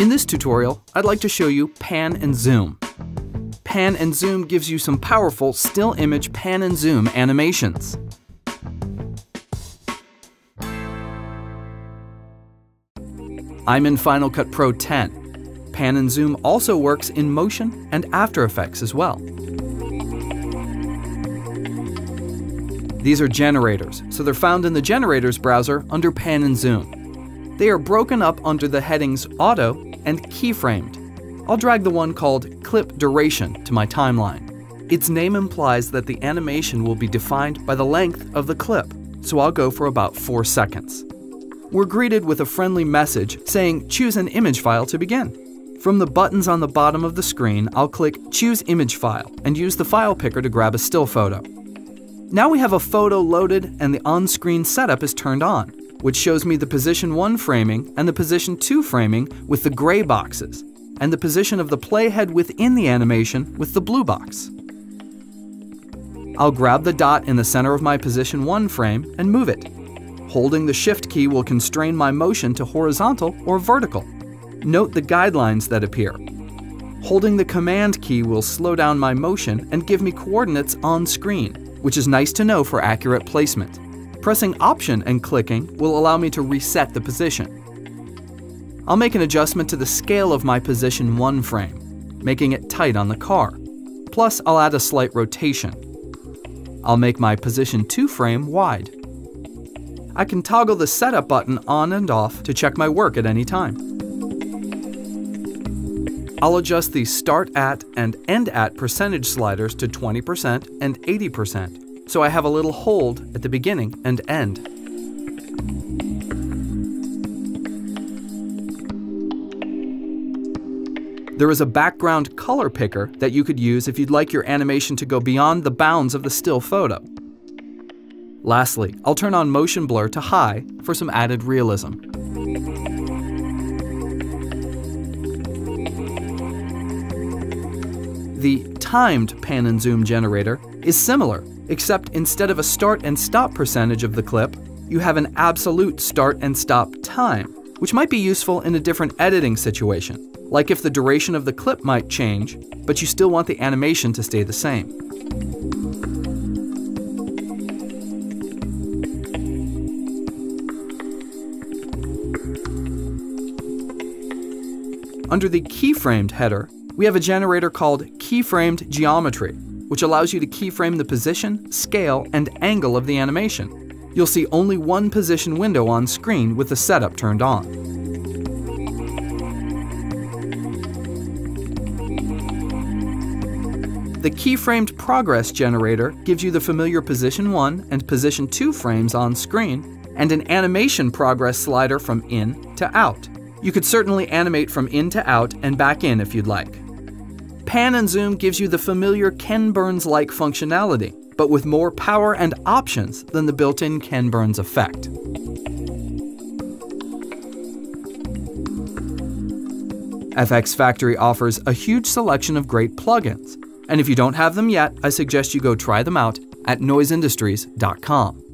In this tutorial, I'd like to show you pan and zoom. Pan and zoom gives you some powerful still image pan and zoom animations. I'm in Final Cut Pro 10. Pan and zoom also works in Motion and After Effects as well. These are generators, so they're found in the Generators browser under Pan and Zoom. They are broken up under the headings Auto and Keyframed. I'll drag the one called Clip Duration to my timeline. Its name implies that the animation will be defined by the length of the clip, so I'll go for about 4 seconds. We're greeted with a friendly message saying choose an image file to begin. From the buttons on the bottom of the screen, I'll click Choose Image File and use the file picker to grab a still photo. Now we have a photo loaded and the on-screen setup is turned on, which shows me the position 1 framing and the position 2 framing with the gray boxes, and the position of the playhead within the animation with the blue box. I'll grab the dot in the center of my position 1 frame and move it. Holding the Shift key will constrain my motion to horizontal or vertical. Note the guidelines that appear. Holding the Command key will slow down my motion and give me coordinates on screen, which is nice to know for accurate placement. Pressing Option and clicking will allow me to reset the position. I'll make an adjustment to the scale of my position 1 frame, making it tight on the car. Plus, I'll add a slight rotation. I'll make my position 2 frame wide. I can toggle the Setup button on and off to check my work at any time. I'll adjust the Start At and End At percentage sliders to 20% and 80%, so I have a little hold at the beginning and end. There is a background color picker that you could use if you'd like your animation to go beyond the bounds of the still photo. Lastly, I'll turn on Motion Blur to high for some added realism. The timed pan and zoom generator is similar, except instead of a start and stop percentage of the clip, you have an absolute start and stop time, which might be useful in a different editing situation, like if the duration of the clip might change, but you still want the animation to stay the same. Under the Keyframed header, we have a generator called Keyframed Geometry, which allows you to keyframe the position, scale, and angle of the animation. You'll see only one position window on screen with the setup turned on. The Keyframed Progress generator gives you the familiar position 1 and position 2 frames on screen, and an animation progress slider from in to out. You could certainly animate from in to out and back in if you'd like. Pan and zoom gives you the familiar Ken Burns-like functionality, but with more power and options than the built-in Ken Burns effect. FxFactory offers a huge selection of great plugins, and if you don't have them yet, I suggest you go try them out at noiseindustries.com.